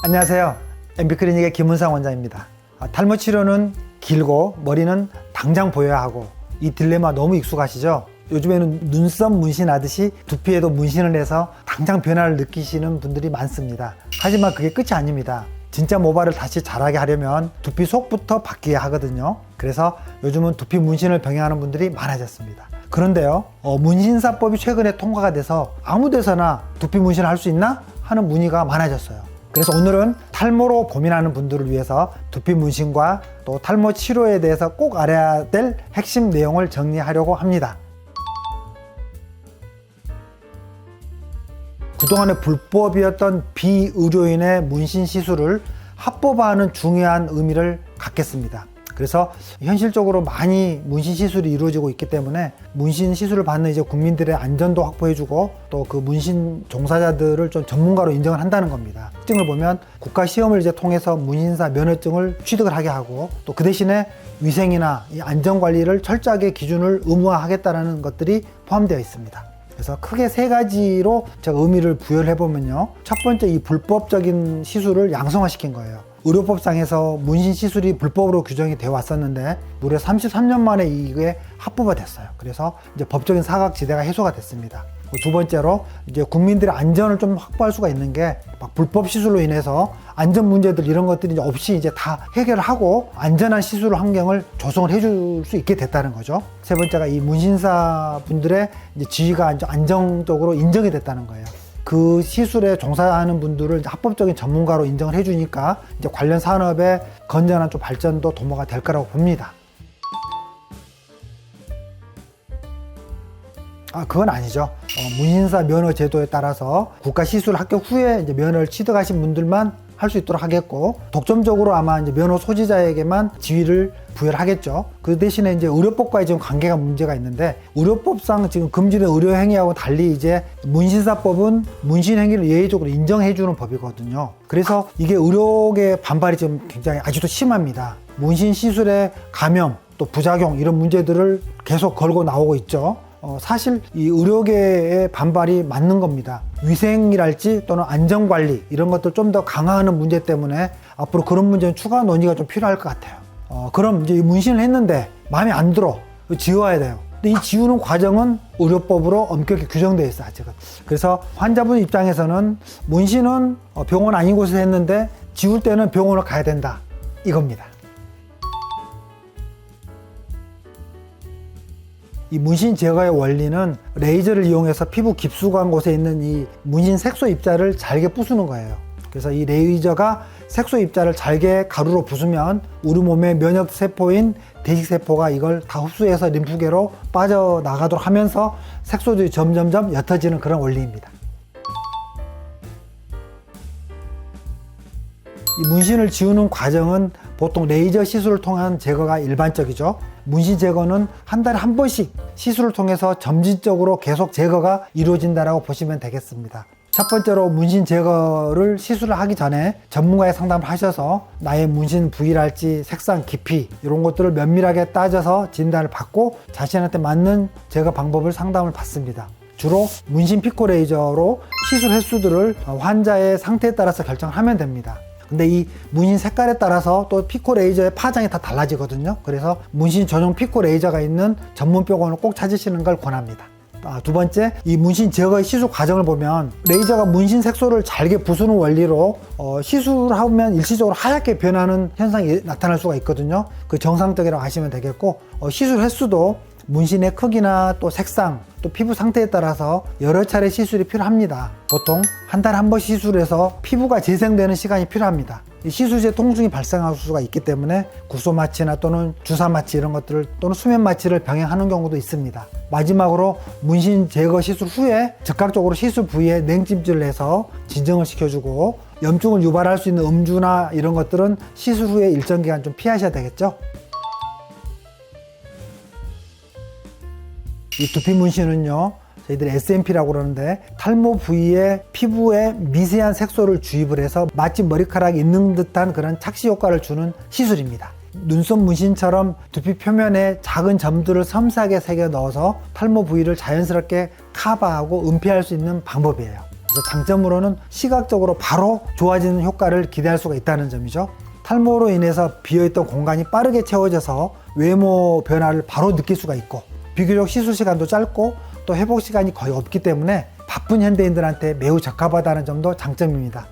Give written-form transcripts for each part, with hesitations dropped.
안녕하세요. MB클리닉의 김은상 원장입니다. 탈모 치료는 길고 머리는 당장 보여야 하고, 이 딜레마 너무 익숙하시죠? 요즘에는 눈썹 문신하듯이 두피에도 문신을 해서 당장 변화를 느끼시는 분들이 많습니다. 하지만 그게 끝이 아닙니다. 진짜 모발을 다시 자라게 하려면 두피 속부터 바뀌어야 하거든요. 그래서 요즘은 두피 문신을 병행하는 분들이 많아졌습니다. 그런데요, 문신사법이 최근에 통과가 돼서 아무 데서나 두피 문신을 할 수 있나 하는 문의가 많아졌어요. 그래서 오늘은 탈모로 고민하는 분들을 위해서 두피 문신과 또 탈모 치료에 대해서 꼭 알아야 될 핵심 내용을 정리하려고 합니다. 그동안의 불법이었던 비의료인의 문신 시술을 합법화하는 중요한 의미를 갖겠습니다. 그래서 현실적으로 많이 문신 시술이 이루어지고 있기 때문에 문신 시술을 받는 이제 국민들의 안전도 확보해주고, 또 그 문신 종사자들을 좀 전문가로 인정을 한다는 겁니다. 특징을 보면 국가 시험을 이제 통해서 문신사 면허증을 취득을 하게 하고, 또 그 대신에 위생이나 이 안전 관리를 철저하게 기준을 의무화하겠다는 것들이 포함되어 있습니다. 그래서 크게 세 가지로 제가 의미를 부여를 해보면요, 첫 번째, 이 불법적인 시술을 양성화시킨 거예요. 의료법상에서 문신 시술이 불법으로 규정이 되어 왔었는데 무려 33년 만에 이게 합법화됐어요. 그래서 이제 법적인 사각지대가 해소가 됐습니다. 두 번째로, 이제 국민들의 안전을 좀 확보할 수가 있는 게, 막 불법 시술로 인해서 안전 문제들 이런 것들이 이제 없이 이제 다 해결하고 안전한 시술 환경을 조성을 해줄 수 있게 됐다는 거죠. 세 번째가, 이 문신사 분들의 이제 지위가 안정적으로 인정이 됐다는 거예요. 그 시술에 종사하는 분들을 합법적인 전문가로 인정을 해주니까 이제 관련 산업의 건전한 좀 발전도 도모가 될 거라고 봅니다. 그건 아니죠. 문신사 면허 제도에 따라서 국가 시술 합격 후에 이제 면허를 취득하신 분들만 할 수 있도록 하겠고, 독점적으로 아마 이제 면허 소지자에게만 지위를 부여를 하겠죠. 그 대신에 이제 의료법과의 지금 관계가 문제가 있는데, 의료법상 지금 금지된 의료 행위하고 달리 이제 문신사법은 문신 행위를 예외적으로 인정해주는 법이거든요. 그래서 이게 의료계 반발이 지금 굉장히 아직도 심합니다. 문신 시술의 감염, 또 부작용 이런 문제들을 계속 걸고 나오고 있죠. 사실 이 의료계의 반발이 맞는 겁니다. 위생이랄지 또는 안전관리 이런 것들 좀 더 강화하는 문제 때문에 앞으로 그런 문제는 추가 논의가 좀 필요할 것 같아요. 그럼 이제 문신을 했는데 마음에 안 들어, 지워야 돼요. 근데 이 지우는 과정은 의료법으로 엄격히 규정되어 있어요, 아직은. 그래서 환자분 입장에서는 문신은 병원 아닌 곳에서 했는데 지울 때는 병원을 가야 된다, 이겁니다. 이 문신 제거의 원리는 레이저를 이용해서 피부 깊숙한 곳에 있는 이 문신 색소 입자를 잘게 부수는 거예요. 그래서 이 레이저가 색소 입자를 잘게 가루로 부수면 우리 몸의 면역 세포인 대식 세포가 이걸 다 흡수해서 림프계로 빠져나가도록 하면서 색소들이 점점점 옅어지는 그런 원리입니다. 이 문신을 지우는 과정은 보통 레이저 시술을 통한 제거가 일반적이죠. 문신 제거는 한 달에 한 번씩 시술을 통해서 점진적으로 계속 제거가 이루어진다고 보시면 되겠습니다. 첫 번째로, 문신 제거를 시술을 하기 전에 전문가의 상담을 하셔서 나의 문신 부위랄지 색상, 깊이 이런 것들을 면밀하게 따져서 진단을 받고 자신한테 맞는 제거 방법을 상담을 받습니다. 주로 문신 피코 레이저로 시술 횟수들을 환자의 상태에 따라서 결정하면 됩니다. 근데 이 문신 색깔에 따라서 또 피코 레이저의 파장이 다 달라지거든요. 그래서 문신 전용 피코 레이저가 있는 전문 병원을 꼭 찾으시는 걸 권합니다. 두 번째, 이 문신 제거의 시술 과정을 보면 레이저가 문신 색소를 잘게 부수는 원리로 시술하면 일시적으로 하얗게 변하는 현상이 나타날 수가 있거든요. 그 정상적이라고 하시면 되겠고, 시술 횟수도 문신의 크기나 또 색상, 또 피부 상태에 따라서 여러 차례 시술이 필요합니다. 보통 한 달에 한 번 시술해서 피부가 재생되는 시간이 필요합니다. 이 시술제 통증이 발생할 수가 있기 때문에 국소 마취나 또는 주사 마취 이런 것들을, 또는 수면 마취를 병행하는 경우도 있습니다. 마지막으로 문신 제거 시술 후에 즉각적으로 시술 부위에 냉찜질을 해서 진정을 시켜주고, 염증을 유발할 수 있는 음주나 이런 것들은 시술 후에 일정 기간 좀 피하셔야 되겠죠. 이 두피 문신은요, 저희들이 SMP라고 그러는데 탈모 부위에 피부에 미세한 색소를 주입을 해서 마치 머리카락이 있는 듯한 그런 착시 효과를 주는 시술입니다. 눈썹 문신처럼 두피 표면에 작은 점들을 섬세하게 새겨 넣어서 탈모 부위를 자연스럽게 커버하고 은폐할 수 있는 방법이에요. 그래서 장점으로는 시각적으로 바로 좋아지는 효과를 기대할 수가 있다는 점이죠. 탈모로 인해서 비어있던 공간이 빠르게 채워져서 외모 변화를 바로 느낄 수가 있고, 비교적 시술 시간도 짧고 또 회복 시간이 거의 없기 때문에 바쁜 현대인들한테 매우 적합하다는 점도 장점입니다.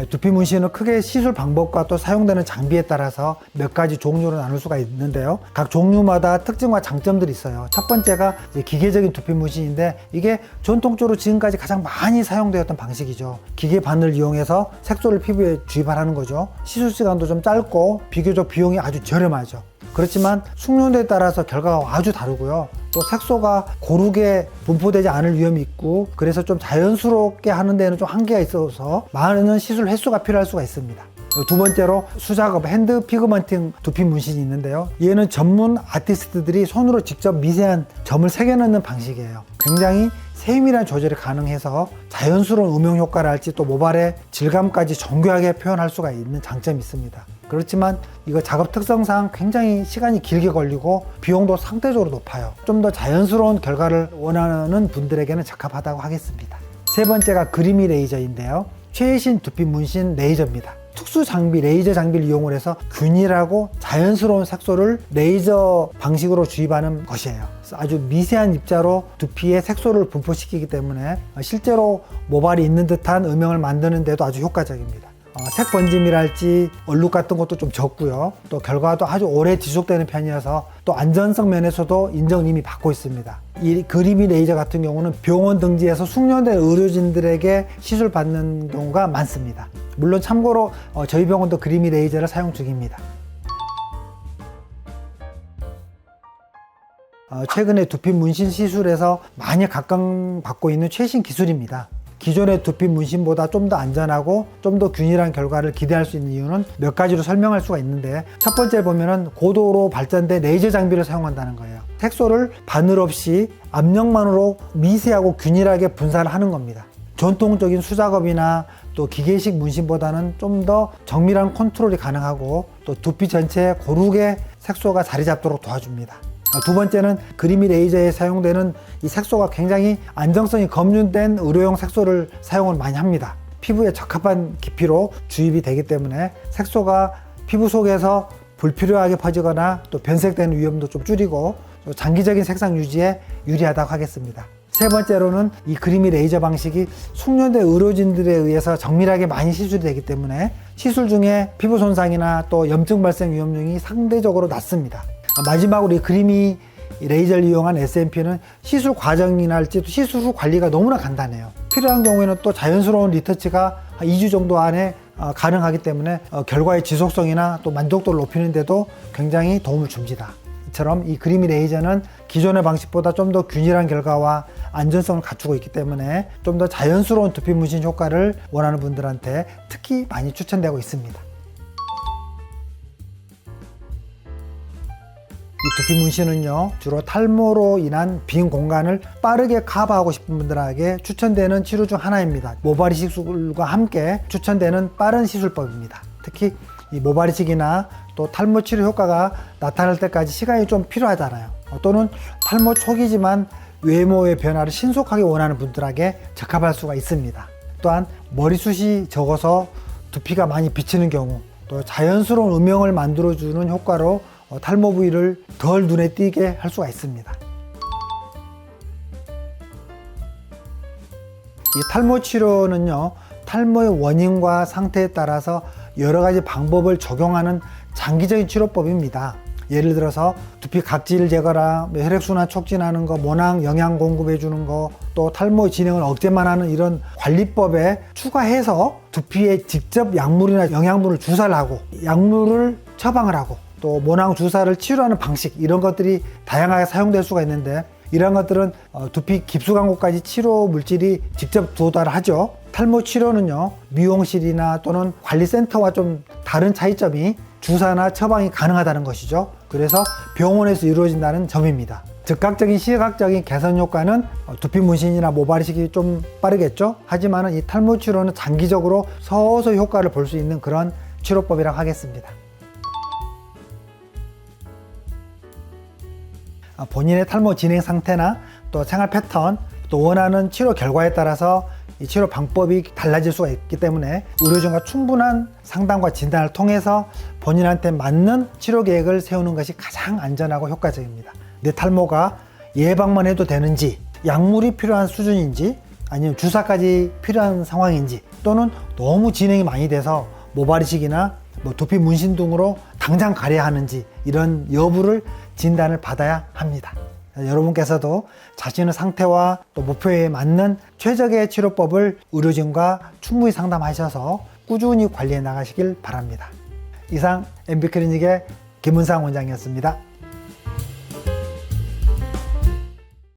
두피 문신은 크게 시술 방법과 또 사용되는 장비에 따라서 몇 가지 종류로 나눌 수가 있는데요. 각 종류마다 특징과 장점들이 있어요. 첫 번째가 기계적인 두피 문신인데, 이게 전통적으로 지금까지 가장 많이 사용되었던 방식이죠. 기계 바늘을 이용해서 색소를 피부에 주입하는 거죠. 시술 시간도 좀 짧고 비교적 비용이 아주 저렴하죠. 그렇지만 숙련도에 따라서 결과가 아주 다르고요. 또 색소가 고르게 분포되지 않을 위험이 있고, 그래서 좀 자연스럽게 하는 데는 좀 한계가 있어서 많은 시술 횟수가 필요할 수가 있습니다. 두 번째로 수작업 핸드 피그먼팅 두피 문신이 있는데요. 얘는 전문 아티스트들이 손으로 직접 미세한 점을 새겨넣는 방식이에요. 굉장히 세밀한 조절이 가능해서 자연스러운 음영 효과를 할지 또 모발의 질감까지 정교하게 표현할 수가 있는 장점이 있습니다. 그렇지만 이거 작업 특성상 굉장히 시간이 길게 걸리고 비용도 상대적으로 높아요. 좀 더 자연스러운 결과를 원하는 분들에게는 적합하다고 하겠습니다. 세 번째가 그리미 레이저인데요. 최신 두피 문신 레이저입니다. 특수 장비, 레이저 장비를 이용을 해서 균일하고 자연스러운 색소를 레이저 방식으로 주입하는 것이에요. 아주 미세한 입자로 두피에 색소를 분포시키기 때문에 실제로 모발이 있는 듯한 음영을 만드는 데도 아주 효과적입니다. 색 번짐이랄지 얼룩 같은 것도 좀 적고요. 또 결과도 아주 오래 지속되는 편이어서 또 안전성 면에서도 인정을 이미 받고 있습니다. 이 그리미 레이저 같은 경우는 병원 등지에서 숙련된 의료진들에게 시술 받는 경우가 많습니다. 물론 참고로 저희 병원도 그리미 레이저를 사용 중입니다. 최근에 두피 문신 시술에서 많이 각광받고 있는 최신 기술입니다. 기존의 두피 문신보다 좀 더 안전하고 좀 더 균일한 결과를 기대할 수 있는 이유는 몇 가지로 설명할 수가 있는데, 첫 번째 보면은 고도로 발전된 레이저 장비를 사용한다는 거예요. 색소를 바늘 없이 압력만으로 미세하고 균일하게 분사를 하는 겁니다. 전통적인 수작업이나 또 기계식 문신보다는 좀 더 정밀한 컨트롤이 가능하고 또 두피 전체에 고르게 색소가 자리 잡도록 도와줍니다. 두 번째는 그리미 레이저에 사용되는 이 색소가 굉장히 안정성이 검증된 의료용 색소를 사용을 많이 합니다. 피부에 적합한 깊이로 주입이 되기 때문에 색소가 피부 속에서 불필요하게 퍼지거나 또 변색되는 위험도 좀 줄이고 또 장기적인 색상 유지에 유리하다고 하겠습니다. 세 번째로는 이 그리미 레이저 방식이 숙련된 의료진들에 의해서 정밀하게 많이 시술이 되기 때문에 시술 중에 피부 손상이나 또 염증 발생 위험률이 상대적으로 낮습니다. 마지막으로 이 그리미 레이저를 이용한 SNP는 시술 과정이나 할지 시술 후 관리가 너무나 간단해요. 필요한 경우에는 또 자연스러운 리터치가 2주 정도 안에 가능하기 때문에 결과의 지속성이나 또 만족도를 높이는 데도 굉장히 도움을 줍니다. 이처럼 이 그리미 레이저는 기존의 방식보다 좀 더 균일한 결과와 안전성을 갖추고 있기 때문에 좀 더 자연스러운 두피 문신 효과를 원하는 분들한테 특히 많이 추천되고 있습니다. 이 두피 문신은요, 주로 탈모로 인한 빈 공간을 빠르게 커버하고 싶은 분들에게 추천되는 치료 중 하나입니다. 모발 이식술과 함께 추천되는 빠른 시술법입니다. 특히 이 모발 이식이나 또 탈모 치료 효과가 나타날 때까지 시간이 좀 필요하잖아요. 또는 탈모 초기지만 외모의 변화를 신속하게 원하는 분들에게 적합할 수가 있습니다. 또한 머리숱이 적어서 두피가 많이 비치는 경우, 또 자연스러운 음영을 만들어주는 효과로 탈모 부위를 덜 눈에 띄게 할 수가 있습니다. 이 탈모 치료는요, 탈모의 원인과 상태에 따라서 여러 가지 방법을 적용하는 장기적인 치료법입니다. 예를 들어서 두피 각질 제거나 혈액순환 촉진하는 거, 모낭 영양 공급해 주는 거, 또 탈모 진행을 억제만 하는 이런 관리법에 추가해서 두피에 직접 약물이나 영양분을 주사를 하고 약물을 처방을 하고 또 모낭 주사를 치료하는 방식, 이런 것들이 다양하게 사용될 수가 있는데, 이런 것들은 두피 깊숙한 곳까지 치료 물질이 직접 도달하죠. 탈모 치료는요, 미용실이나 또는 관리센터와 좀 다른 차이점이 주사나 처방이 가능하다는 것이죠. 그래서 병원에서 이루어진다는 점입니다. 즉각적인 시각적인 개선 효과는 두피 문신이나 모발 이식이 좀 빠르겠죠. 하지만 이 탈모 치료는 장기적으로 서서히 효과를 볼 수 있는 그런 치료법이라고 하겠습니다. 본인의 탈모 진행 상태나 또 생활 패턴, 또 원하는 치료 결과에 따라서 이 치료 방법이 달라질 수가 있기 때문에 의료진과 충분한 상담과 진단을 통해서 본인한테 맞는 치료 계획을 세우는 것이 가장 안전하고 효과적입니다. 내 탈모가 예방만 해도 되는지, 약물이 필요한 수준인지, 아니면 주사까지 필요한 상황인지, 또는 너무 진행이 많이 돼서 모발이식이나 두피 문신 등으로 당장 가려야 하는지, 이런 여부를 진단을 받아야 합니다. 여러분께서도 자신의 상태와 또 목표에 맞는 최적의 치료법을 의료진과 충분히 상담하셔서 꾸준히 관리해 나가시길 바랍니다. 이상 MB클리닉의 김은상 원장이었습니다.